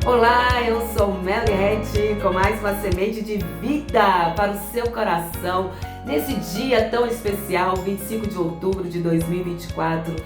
Olá, eu sou Melly Hatch com mais uma semente de vida para o seu coração nesse dia tão especial, 25 de outubro de 2024.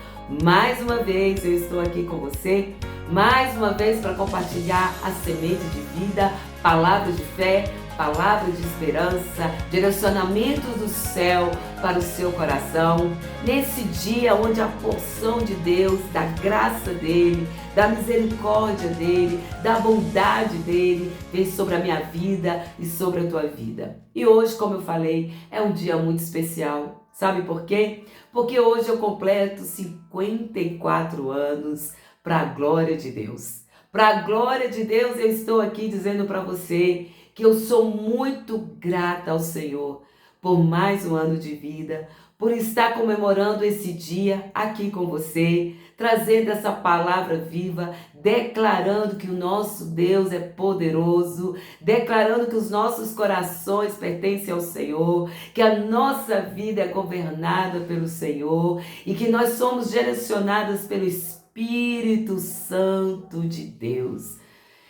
Mais uma vez eu estou aqui com você, mais uma vez para compartilhar a semente de vida, palavras de fé, palavras de esperança, direcionamentos do céu para o seu coração. Nesse dia onde a porção de Deus, da graça dele, da misericórdia dele, da bondade dele, vem sobre a minha vida e sobre a tua vida. E hoje, como eu falei, é um dia muito especial. Sabe por quê? Porque hoje eu completo 54 anos para a glória de Deus. Para a glória de Deus, eu estou aqui dizendo para você que eu sou muito grata ao Senhor por mais um ano de vida, por estar comemorando esse dia aqui com você, trazendo essa palavra viva, declarando que o nosso Deus é poderoso, declarando que os nossos corações pertencem ao Senhor, que a nossa vida é governada pelo Senhor e que nós somos direcionadas pelo Espírito Santo de Deus.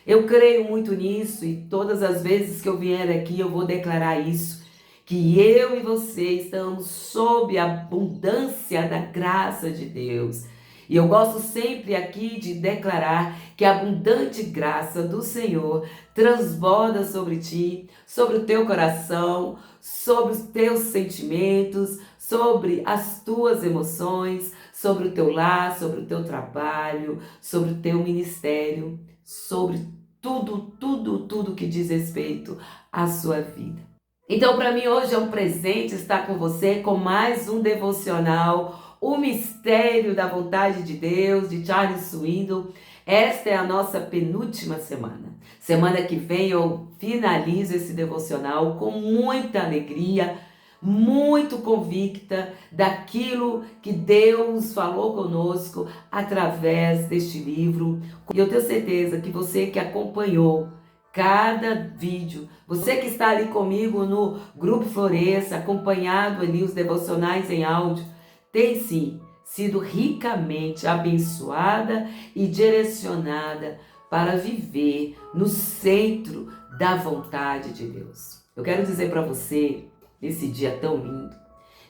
Eu creio muito nisso e todas as vezes que eu vier aqui eu vou declarar isso, que eu e você estamos sob a abundância da graça de Deus. E eu gosto sempre aqui de declarar que a abundante graça do Senhor transborda sobre ti, sobre o teu coração, sobre os teus sentimentos, sobre as tuas emoções, sobre o teu lar, sobre o teu trabalho, sobre o teu ministério, sobre tudo que diz respeito à sua vida. Então, para mim, hoje é um presente estar com você com mais um devocional, O Mistério da Vontade de Deus, de Charles Swindoll. Esta é a nossa penúltima semana. Semana que vem eu finalizo esse devocional com muita alegria, muito convicta daquilo que Deus falou conosco através deste livro. E eu tenho certeza que você que acompanhou cada vídeo, você que está ali comigo no Grupo Floresça, acompanhado ali os devocionais em áudio, tem sim sido ricamente abençoada e direcionada para viver no centro da vontade de Deus. Eu quero dizer para você, nesse dia tão lindo,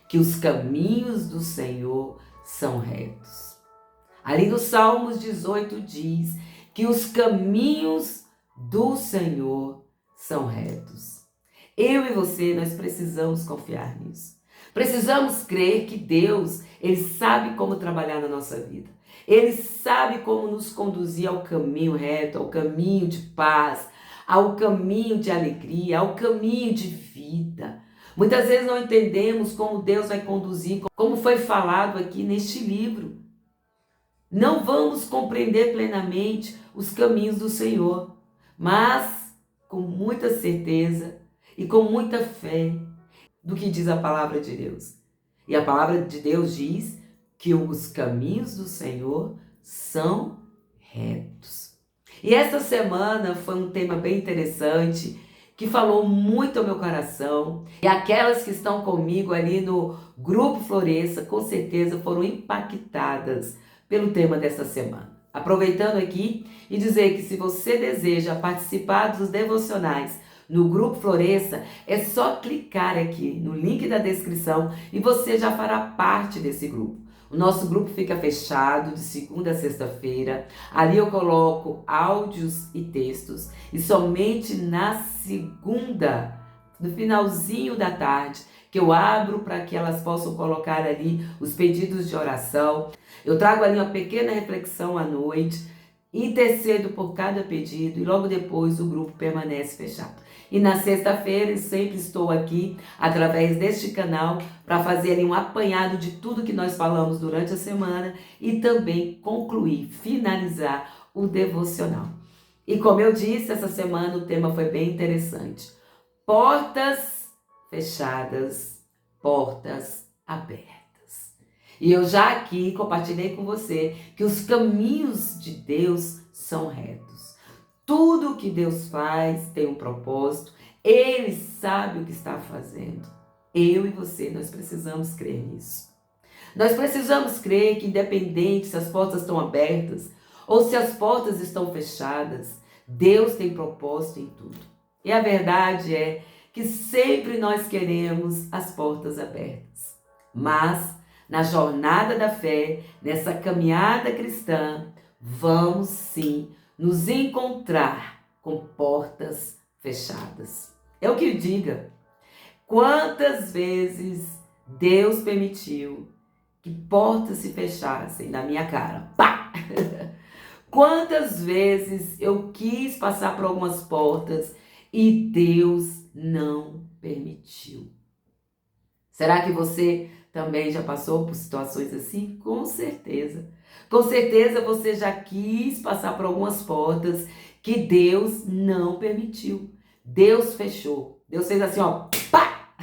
que os caminhos do Senhor são retos. Ali no Salmos 18 diz que os caminhos do Senhor são retos. Eu e você, nós precisamos confiar nisso. Precisamos crer que Deus, Ele sabe como trabalhar na nossa vida. Ele sabe como nos conduzir ao caminho reto, ao caminho de paz, ao caminho de alegria, ao caminho de vida. Muitas vezes não entendemos como Deus vai conduzir, como foi falado aqui neste livro. Não vamos compreender plenamente os caminhos do Senhor, mas com muita certeza e com muita fé do que diz a palavra de Deus. E a palavra de Deus diz que os caminhos do Senhor são retos. E essa semana foi um tema bem interessante, que falou muito ao meu coração. E aquelas que estão comigo ali no Grupo Floresça, com certeza foram impactadas pelo tema dessa semana. Aproveitando aqui e dizer que se você deseja participar dos devocionais no Grupo Floresça, é só clicar aqui no link da descrição e você já fará parte desse grupo. O nosso grupo fica fechado de segunda a sexta-feira. Ali eu coloco áudios e textos e somente na segunda, no finalzinho da tarde, que eu abro para que elas possam colocar ali os pedidos de oração. Eu trago ali uma pequena reflexão à noite, intercedo por cada pedido e logo depois o grupo permanece fechado. E na sexta-feira eu sempre estou aqui através deste canal para fazer ali um apanhado de tudo que nós falamos durante a semana e também concluir, finalizar o devocional. E como eu disse, essa semana o tema foi bem interessante. Portas fechadas, portas abertas. E eu já aqui compartilhei com você que os caminhos de Deus são retos. Tudo que Deus faz tem um propósito. Ele sabe o que está fazendo. Eu e você, nós precisamos crer nisso. Nós precisamos crer que independente se as portas estão abertas ou se as portas estão fechadas, Deus tem propósito em tudo. E a verdade é que sempre nós queremos as portas abertas. Mas, na jornada da fé, nessa caminhada cristã, vamos sim nos encontrar com portas fechadas. Eu que diga, quantas vezes Deus permitiu que portas se fechassem na minha cara? Pá! Quantas vezes eu quis passar por algumas portas e Deus não permitiu? Será que você também já passou por situações assim? Com certeza. Com certeza você já quis passar por algumas portas que Deus não permitiu. Deus fechou. Deus fez assim, ó, pá!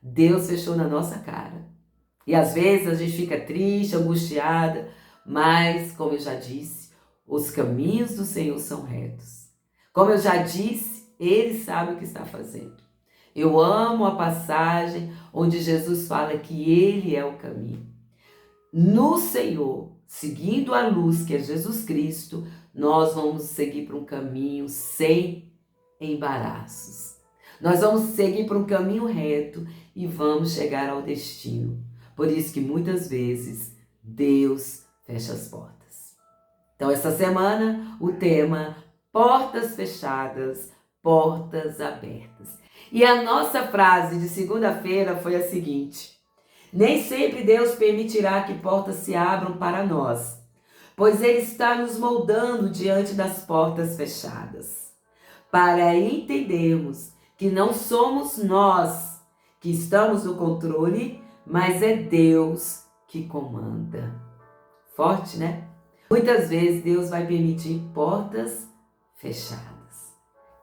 Deus fechou na nossa cara. E às vezes a gente fica triste, angustiada, mas, como eu já disse, os caminhos do Senhor são retos. Como eu já disse, Ele sabe o que está fazendo. Eu amo a passagem onde Jesus fala que Ele é o caminho. No Senhor, seguindo a luz que é Jesus Cristo, nós vamos seguir por um caminho sem embaraços. Nós vamos seguir por um caminho reto e vamos chegar ao destino. Por isso que muitas vezes Deus fecha as portas. Então, essa semana, o tema: portas fechadas, portas abertas. E a nossa frase de segunda-feira foi a seguinte: nem sempre Deus permitirá que portas se abram para nós, pois Ele está nos moldando diante das portas fechadas, para entendermos que não somos nós que estamos no controle, mas é Deus que comanda. Forte, né? Muitas vezes Deus vai permitir portas fechadas.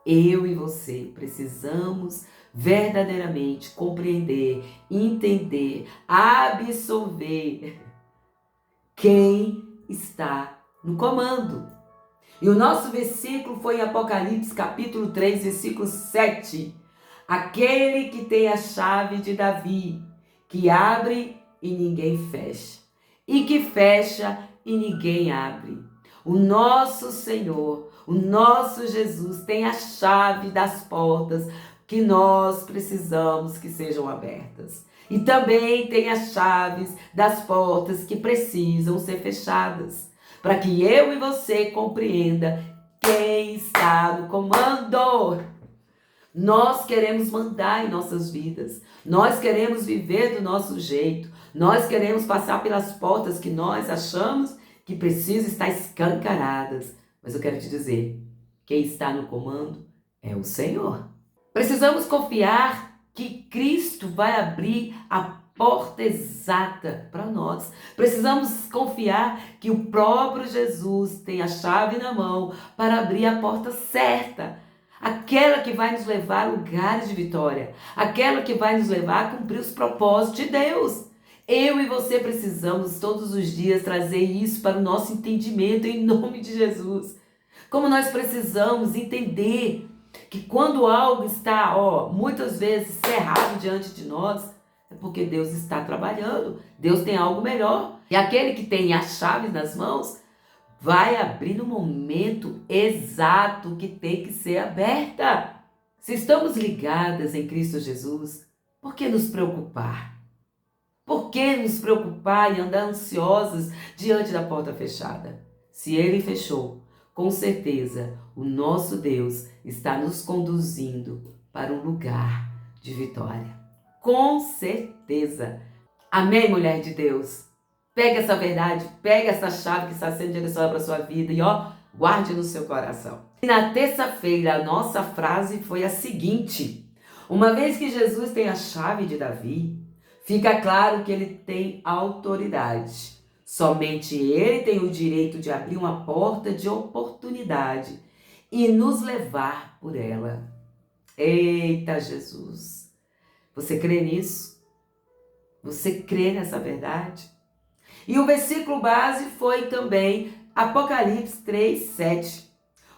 Eu e você precisamos verdadeiramente compreender, entender, absorver quem está no comando. E o nosso versículo foi em Apocalipse capítulo 3, versículo 7. Aquele que tem a chave de Davi, que abre e ninguém fecha, e que fecha e ninguém abre. O nosso Senhor, o nosso Jesus tem a chave das portas que nós precisamos que sejam abertas. E também tem as chaves das portas que precisam ser fechadas, para que eu e você compreenda quem está no comando. Nós queremos mandar em nossas vidas, nós queremos viver do nosso jeito, nós queremos passar pelas portas que nós achamos que precisam estar escancaradas. Mas eu quero te dizer, quem está no comando é o Senhor. Precisamos confiar que Cristo vai abrir a porta exata para nós. Precisamos confiar que o próprio Jesus tem a chave na mão para abrir a porta certa. Aquela que vai nos levar a lugares de vitória. Aquela que vai nos levar a cumprir os propósitos de Deus. Eu e você precisamos todos os dias trazer isso para o nosso entendimento em nome de Jesus. Como nós precisamos entender que quando algo está, muitas vezes cerrado diante de nós, é porque Deus está trabalhando. Deus tem algo melhor. E aquele que tem a chave nas mãos vai abrir no momento exato que tem que ser aberta. Se estamos ligadas em Cristo Jesus, por que nos preocupar? Por que nos preocupar e andar ansiosas diante da porta fechada? Se Ele fechou, com certeza o nosso Deus está nos conduzindo para um lugar de vitória. Com certeza. Amém, mulher de Deus? Pega essa verdade, pega essa chave que está sendo direcionada para a sua vida e guarde no seu coração. E na terça-feira, a nossa frase foi a seguinte: uma vez que Jesus tem a chave de Davi, fica claro que ele tem autoridade. Somente ele tem o direito de abrir uma porta de oportunidade e nos levar por ela. Eita Jesus! Você crê nisso? Você crê nessa verdade? E o versículo base foi também Apocalipse 3, 7.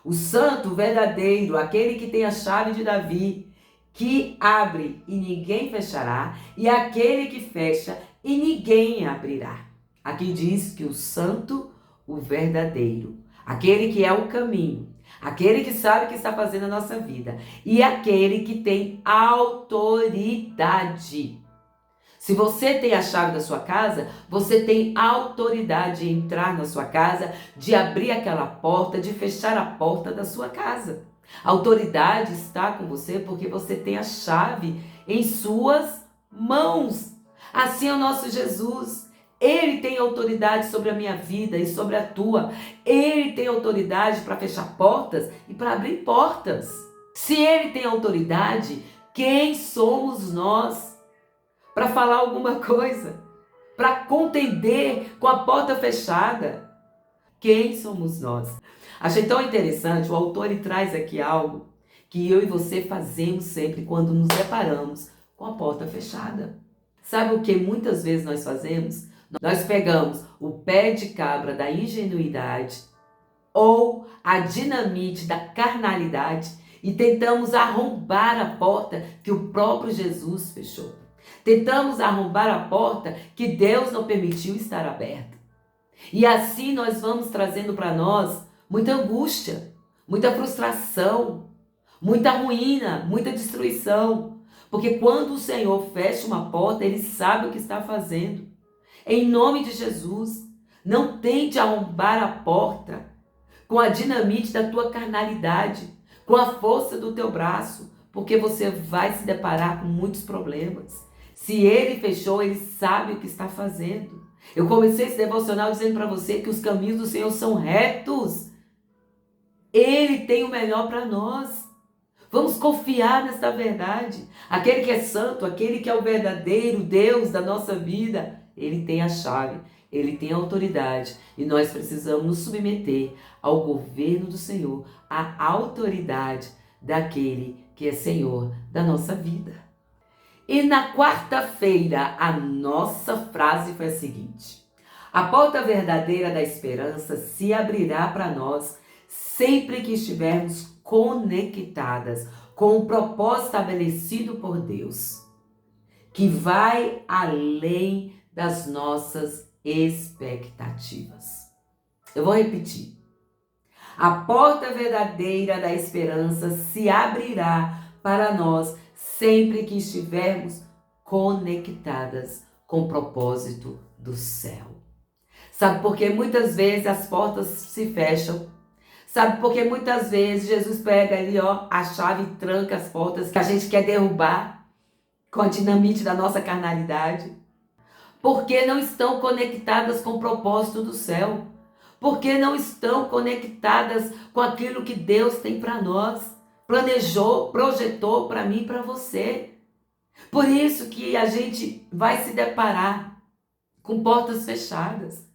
O santo verdadeiro, aquele que tem a chave de Davi, que abre e ninguém fechará, e aquele que fecha e ninguém abrirá. Aqui diz que o santo, o verdadeiro, aquele que é o caminho, aquele que sabe o que está fazendo na nossa vida e aquele que tem autoridade. Se você tem a chave da sua casa, você tem autoridade de entrar na sua casa, de abrir aquela porta, de fechar a porta da sua casa. A autoridade está com você porque você tem a chave em suas mãos. Assim é o nosso Jesus. Ele tem autoridade sobre a minha vida e sobre a tua. Ele tem autoridade para fechar portas e para abrir portas. Se ele tem autoridade, quem somos nós para falar alguma coisa? Para contender com a porta fechada? Quem somos nós? Achei tão interessante, o autor ele traz aqui algo que eu e você fazemos sempre quando nos deparamos com a porta fechada. Sabe o que muitas vezes nós fazemos? Nós pegamos o pé de cabra da ingenuidade ou a dinamite da carnalidade e tentamos arrombar a porta que o próprio Jesus fechou. Tentamos arrombar a porta que Deus não permitiu estar aberta. E assim nós vamos trazendo para nós muita angústia, muita frustração, muita ruína, muita destruição. Porque quando o Senhor fecha uma porta, Ele sabe o que está fazendo. Em nome de Jesus, não tente arrombar a porta com a dinamite da tua carnalidade, com a força do teu braço, porque você vai se deparar com muitos problemas. Se Ele fechou, Ele sabe o que está fazendo. Eu comecei esse devocional dizendo para você que os caminhos do Senhor são retos. Ele tem o melhor para nós. Vamos confiar nesta verdade. Aquele que é santo, aquele que é o verdadeiro Deus da nossa vida, Ele tem a chave, Ele tem a autoridade. E nós precisamos nos submeter ao governo do Senhor, à autoridade daquele que é Senhor da nossa vida. E na quarta-feira, a nossa frase foi a seguinte: a porta verdadeira da esperança se abrirá para nós sempre que estivermos conectadas com o propósito estabelecido por Deus, que vai além das nossas expectativas. Eu vou repetir. A porta verdadeira da esperança se abrirá para nós sempre que estivermos conectadas com o propósito do céu. Sabe por que muitas vezes as portas se fecham? Sabe por que muitas vezes Jesus pega ali, a chave e tranca as portas que a gente quer derrubar com a dinamite da nossa carnalidade? Porque não estão conectadas com o propósito do céu. Porque não estão conectadas com aquilo que Deus tem para nós. Planejou, projetou para mim e para você. Por isso que a gente vai se deparar com portas fechadas.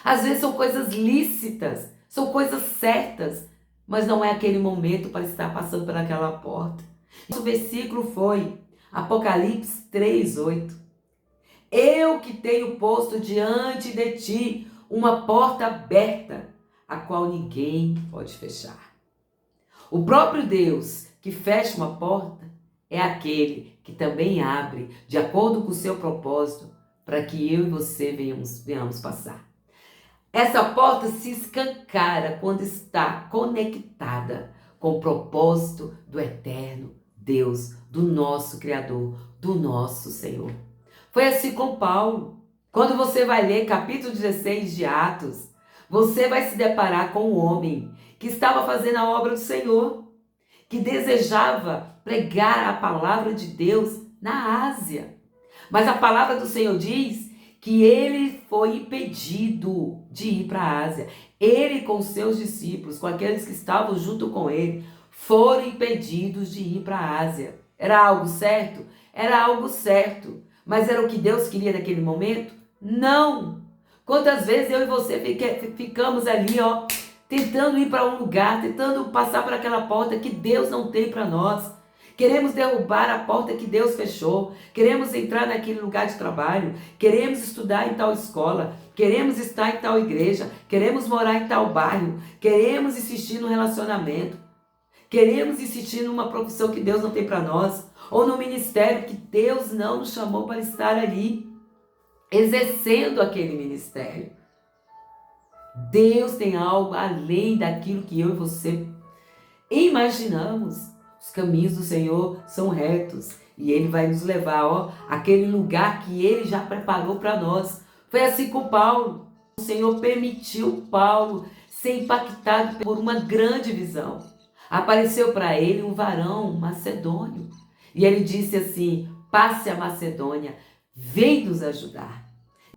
Às vezes são coisas lícitas, são coisas certas, mas não é aquele momento para estar passando por aquela porta. O versículo foi Apocalipse 3:8. Eu que tenho posto diante de ti uma porta aberta, a qual ninguém pode fechar. O próprio Deus que fecha uma porta é aquele que também abre de acordo com o seu propósito para que eu e você venhamos passar. Essa porta se escancara quando está conectada com o propósito do eterno Deus, do nosso Criador, do nosso Senhor. Foi assim com Paulo. Quando você vai ler capítulo 16 de Atos, você vai se deparar com um homem que estava fazendo a obra do Senhor, que desejava pregar a palavra de Deus na Ásia. Mas a palavra do Senhor diz que ele foi impedido de ir para a Ásia. Ele com seus discípulos, com aqueles que estavam junto com ele, foram impedidos de ir para a Ásia. Era algo certo? Era algo certo. Mas era o que Deus queria naquele momento? Não! Quantas vezes eu e você ficamos ali, tentando ir para um lugar, tentando passar por aquela porta que Deus não tem para nós. Queremos derrubar a porta que Deus fechou. Queremos entrar naquele lugar de trabalho. Queremos estudar em tal escola. Queremos estar em tal igreja. Queremos morar em tal bairro. Queremos insistir no relacionamento. Queremos insistir numa profissão que Deus não tem para nós. Ou no ministério que Deus não nos chamou para estar ali, exercendo aquele ministério. Deus tem algo além daquilo que eu e você imaginamos. Os caminhos do Senhor são retos e Ele vai nos levar, àquele lugar que Ele já preparou para nós. Foi assim com Paulo. O Senhor permitiu Paulo ser impactado por uma grande visão. Apareceu para ele um varão macedônio e ele disse assim: passe a Macedônia, vem nos ajudar.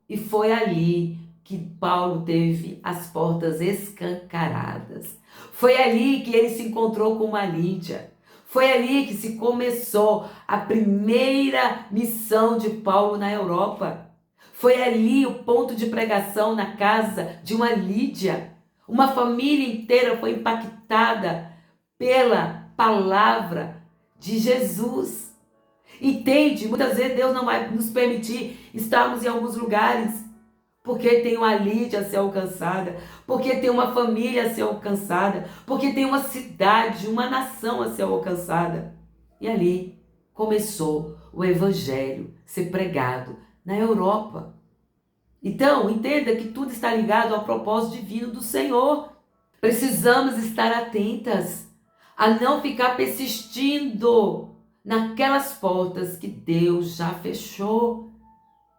E foi ali que Paulo teve as portas escancaradas. Foi ali que ele se encontrou com uma Lídia. Foi ali que se começou a primeira missão de Paulo na Europa. Foi ali o ponto de pregação na casa de uma Lídia. Uma família inteira foi impactada pela palavra de Jesus. Entende? Muitas vezes Deus não vai nos permitir estarmos em alguns lugares porque tem uma Lídia a ser alcançada, porque tem uma família a ser alcançada, porque tem uma cidade, uma nação a ser alcançada. E ali começou o evangelho a ser pregado na Europa. Então, entenda que tudo está ligado ao propósito divino do Senhor. Precisamos estar atentas a não ficar persistindo naquelas portas que Deus já fechou.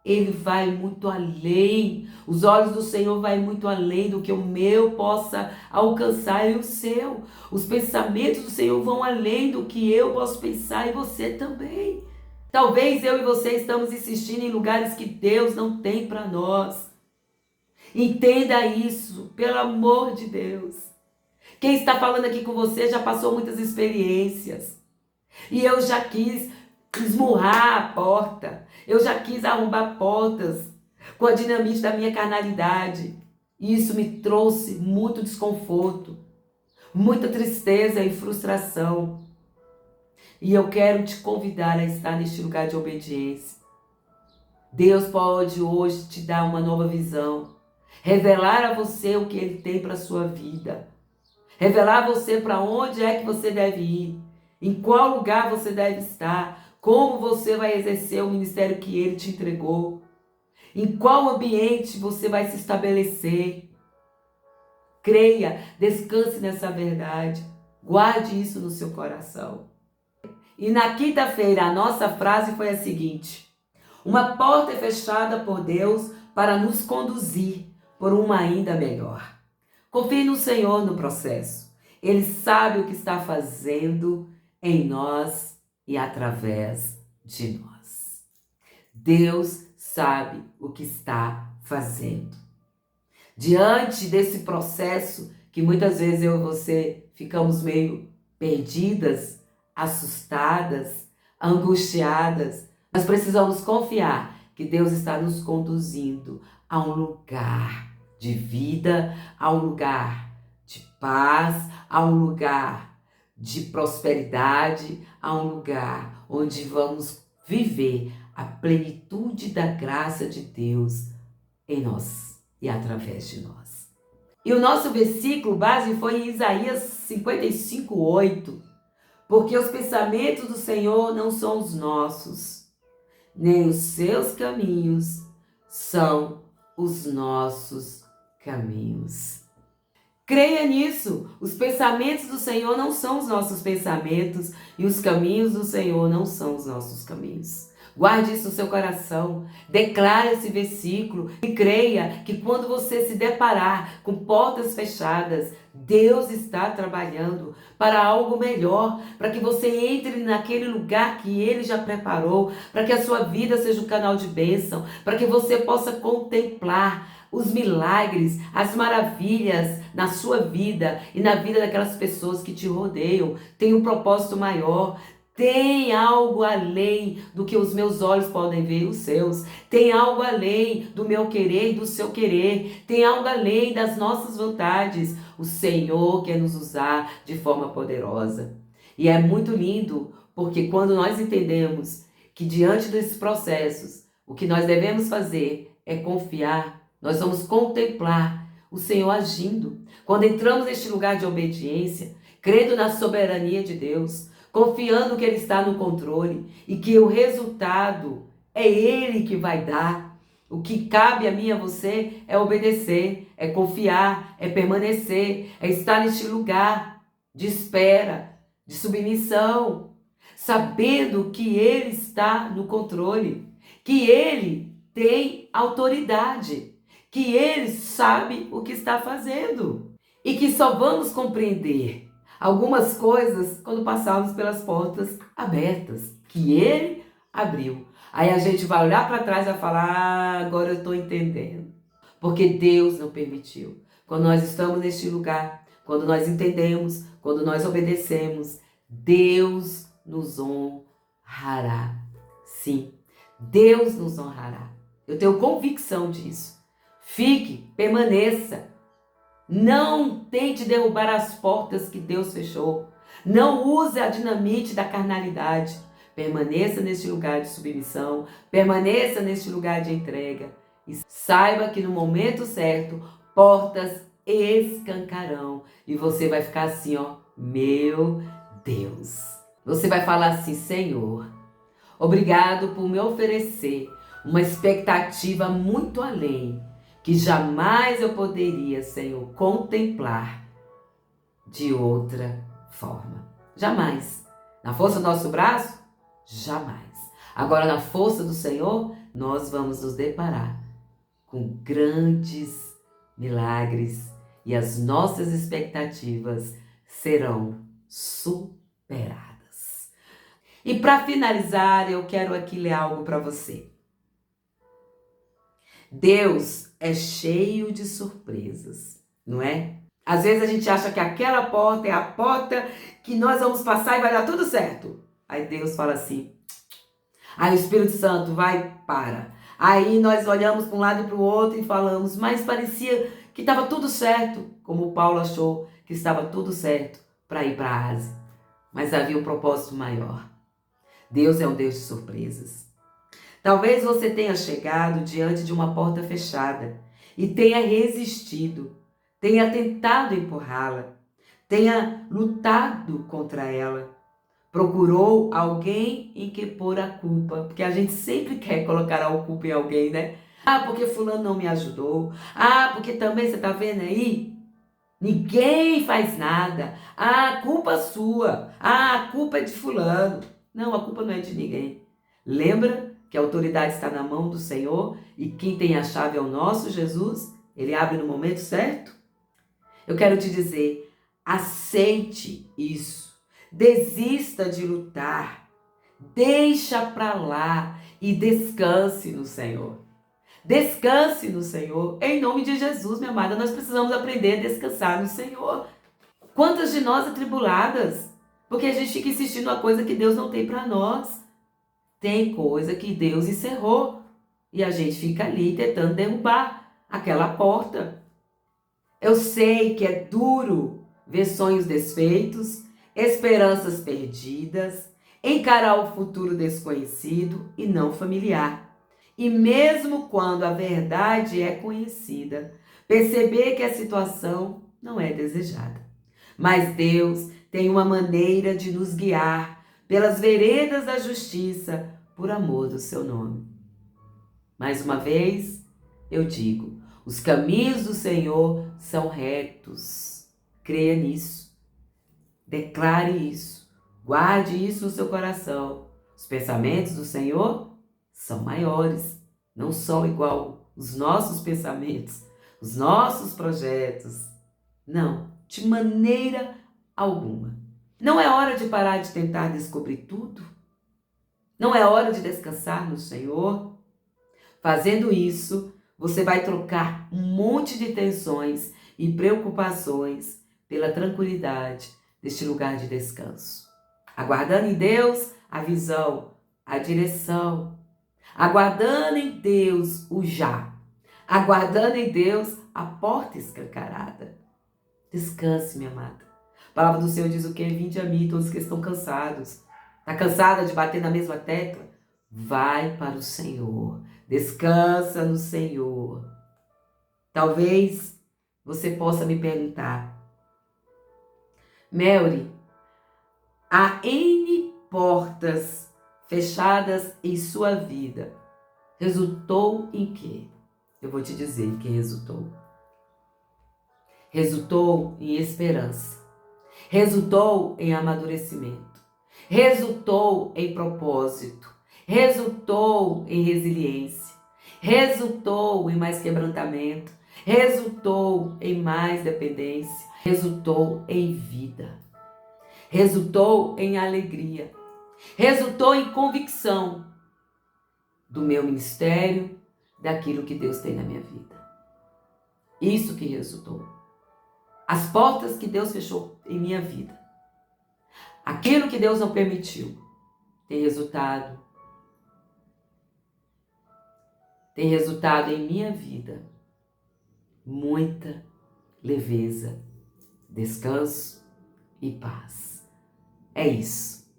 Ele vai muito além. Os olhos do Senhor vai muito além do que o meu possa alcançar e o seu. Os pensamentos do Senhor vão além do que eu posso pensar e você também. Talvez eu e você estamos insistindo em lugares que Deus não tem para nós. Entenda isso, pelo amor de Deus. Quem está falando aqui com você já passou muitas experiências. E eu já quis esmurrar a porta. Eu já quis arrombar portas com a dinamite da minha carnalidade. E isso me trouxe muito desconforto, muita tristeza e frustração. E eu quero te convidar a estar neste lugar de obediência. Deus pode hoje te dar uma nova visão, revelar a você o que Ele tem para a sua vida, revelar a você para onde é que você deve ir, em qual lugar você deve estar, como você vai exercer o ministério que Ele te entregou, em qual ambiente você vai se estabelecer. Creia, descanse nessa verdade, guarde isso no seu coração. E na quinta-feira a nossa frase foi a seguinte: uma porta é fechada por Deus para nos conduzir por uma ainda melhor. Confie no Senhor no processo. Ele sabe o que está fazendo em nós e através de nós. Deus sabe o que está fazendo. Diante desse processo que muitas vezes eu e você ficamos meio perdidas, assustadas, angustiadas, nós precisamos confiar que Deus está nos conduzindo a um lugar de vida, a um lugar de paz, a um lugar de prosperidade, a um lugar onde vamos viver a plenitude da graça de Deus em nós e através de nós. E o nosso versículo base foi em Isaías 55:8, porque os pensamentos do Senhor não são os nossos, nem os seus caminhos são os nossos caminhos. Creia nisso. Os pensamentos do Senhor não são os nossos pensamentos e os caminhos do Senhor não são os nossos caminhos. Guarde isso no seu coração. Declare esse versículo e creia que quando você se deparar com portas fechadas, Deus está trabalhando para algo melhor, para que você entre naquele lugar que Ele já preparou, para que a sua vida seja um canal de bênção, para que você possa contemplar os milagres, as maravilhas na sua vida e na vida daquelas pessoas que te rodeiam. Tem um propósito maior. Tem algo além do que os meus olhos podem ver, os seus. Tem algo além do meu querer e do seu querer. Tem algo além das nossas vontades. O Senhor quer nos usar de forma poderosa. E é muito lindo, porque quando nós entendemos que diante desses processos, o que nós devemos fazer é confiar, nós vamos contemplar o Senhor agindo. Quando entramos neste lugar de obediência, crendo na soberania de Deus, confiando que Ele está no controle e que o resultado é Ele que vai dar. O que cabe a mim e a você é obedecer, é confiar, é permanecer, é estar neste lugar de espera, de submissão, sabendo que Ele está no controle, que Ele tem autoridade, que Ele sabe o que está fazendo e que só vamos compreender algumas coisas quando passarmos pelas portas abertas que Ele abriu. Aí a gente vai olhar para trás e vai falar, agora eu estou entendendo. Porque Deus não permitiu. Quando nós estamos neste lugar, quando nós entendemos, quando nós obedecemos, Deus nos honrará. Sim, Deus nos honrará. Eu tenho convicção disso. Fique, permaneça. Não tente derrubar as portas que Deus fechou. Não use a dinamite da carnalidade. Permaneça neste lugar de submissão. Permaneça neste lugar de entrega. E saiba que no momento certo, portas escancarão. E você vai ficar assim, ó, meu Deus. Você vai falar assim, Senhor, obrigado por me oferecer uma expectativa muito além, que jamais eu poderia, Senhor, contemplar de outra forma. Jamais. Na força do nosso braço? Jamais. Agora, na força do Senhor, nós vamos nos deparar com grandes milagres e as nossas expectativas serão superadas. E para finalizar, eu quero aqui ler algo para você. Deus é cheio de surpresas, não é? Às vezes a gente acha que aquela porta é a porta que nós vamos passar e vai dar tudo certo. Aí Deus fala assim, aí o Espírito Santo vai, para. Aí nós olhamos para um lado e para o outro e falamos, mas parecia que estava tudo certo, como o Paulo achou que estava tudo certo para ir para a Ásia. Mas havia um propósito maior. Deus é um Deus de surpresas. Talvez você tenha chegado diante de uma porta fechada e tenha resistido, tenha tentado empurrá-la, tenha lutado contra ela, procurou alguém em que pôr a culpa, porque a gente sempre quer colocar a culpa em alguém, né? Ah, porque fulano não me ajudou. Ah, porque também você tá vendo aí? Ninguém faz nada. Ah, a culpa é sua. Ah, a culpa é de fulano. Não, a culpa não é de ninguém. Lembra que a autoridade está na mão do Senhor e quem tem a chave é o nosso Jesus? Ele abre no momento certo? Eu quero te dizer, aceite isso. Desista de lutar. Deixa para lá e descanse no Senhor. Descanse no Senhor. Em nome de Jesus, minha amada, nós precisamos aprender a descansar no Senhor. Quantas de nós atribuladas? Porque a gente fica insistindo uma coisa que Deus não tem para nós. Tem coisa que Deus encerrou. E a gente fica ali tentando derrubar aquela porta. Eu sei que é duro ver sonhos desfeitos, esperanças perdidas, encarar o futuro desconhecido e não familiar. E mesmo quando a verdade é conhecida, perceber que a situação não é desejada. Mas Deus tem uma maneira de nos guiar pelas veredas da justiça por amor do seu nome. Mais uma vez, eu digo, os caminhos do Senhor são retos. Creia nisso. Declare isso. Guarde isso no seu coração. Os pensamentos do Senhor são maiores. Não são igual os nossos pensamentos, os nossos projetos. Não, de maneira alguma. Não é hora de parar de tentar descobrir tudo? Não é hora de descansar no Senhor? Fazendo isso, você vai trocar um monte de tensões e preocupações pela tranquilidade deste lugar de descanso. Aguardando em Deus a visão, a direção. Aguardando em Deus o já. Aguardando em Deus a porta escancarada. Descanse, minha amada. A palavra do Senhor diz o quê? Vinde a mim, todos que estão cansados. Está cansada de bater na mesma tecla? Vai para o Senhor. Descansa no Senhor. Talvez você possa me perguntar, Mary, há N portas fechadas em sua vida. Resultou em quê? Eu vou te dizer em que resultou. Resultou em esperança. Resultou em amadurecimento. Resultou em propósito. Resultou em resiliência. Resultou em mais quebrantamento. Resultou em mais dependência. Resultou em vida. Resultou em alegria. Resultou em convicção do meu ministério, daquilo que Deus tem na minha vida. Isso que resultou. As portas que Deus fechou em minha vida. Aquilo que Deus não permitiu. Tem resultado. Tem resultado em minha vida. Muita leveza, descanso e paz. É isso.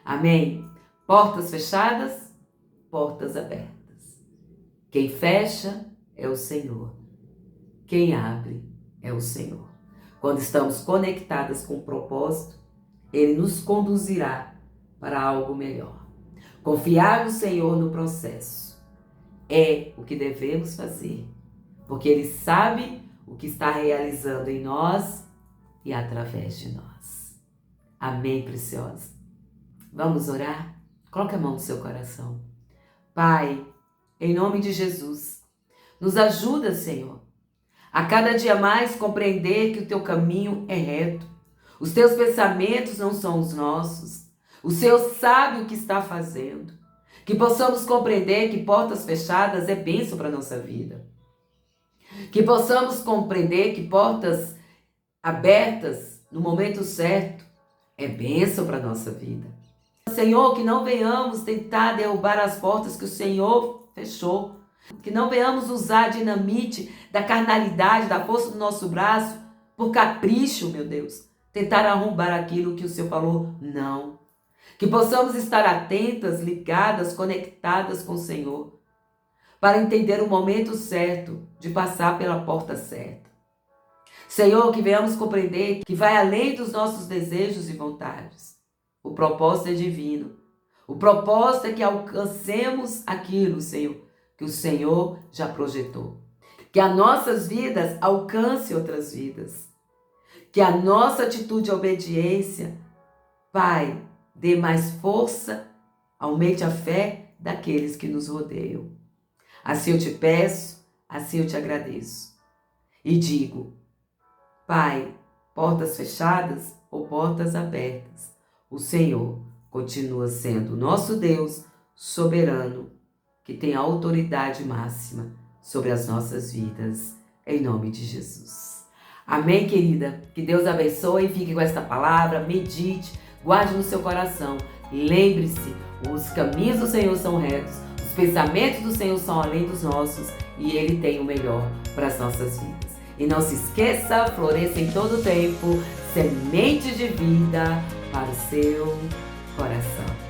Amém? Portas fechadas, portas abertas. Quem fecha é o Senhor. Quem abre é o Senhor. Quando estamos conectadas com o propósito, Ele nos conduzirá para algo melhor. Confiar no Senhor no processo é o que devemos fazer, porque Ele sabe o que está realizando em nós e através de nós. Amém, preciosa? Vamos orar? Coloque a mão no seu coração. Pai, em nome de Jesus, nos ajuda, Senhor, a cada dia mais compreender que o Teu caminho é reto. Os Teus pensamentos não são os nossos. O Senhor sabe o que está fazendo. Que possamos compreender que portas fechadas é bênção para a nossa vida. Que possamos compreender que portas abertas no momento certo é bênção para a nossa vida. Senhor, que não venhamos tentar derrubar as portas que o Senhor fechou. Que não venhamos usar a dinamite da carnalidade, da força do nosso braço, por capricho, meu Deus. Tentar arrombar aquilo que o Senhor falou, não. Que possamos estar atentas, ligadas, conectadas com o Senhor, para entender o momento certo de passar pela porta certa. Senhor, que venhamos compreender que vai além dos nossos desejos e vontades. O propósito é divino. O propósito é que alcancemos aquilo, Senhor, que o Senhor já projetou. Que as nossas vidas alcancem outras vidas. Que a nossa atitude de obediência, Pai, dê mais força, aumente a fé daqueles que nos rodeiam. Assim eu te peço, assim eu te agradeço. E digo, Pai, portas fechadas ou portas abertas, o Senhor continua sendo nosso Deus soberano, que tem a autoridade máxima sobre as nossas vidas, em nome de Jesus. Amém, querida? Que Deus abençoe, fique com esta palavra, medite, guarde no seu coração. Lembre-se, os caminhos do Senhor são retos, os pensamentos do Senhor são além dos nossos e Ele tem o melhor para as nossas vidas. E não se esqueça, floresça em todo o tempo, sementes de vida para o seu coração.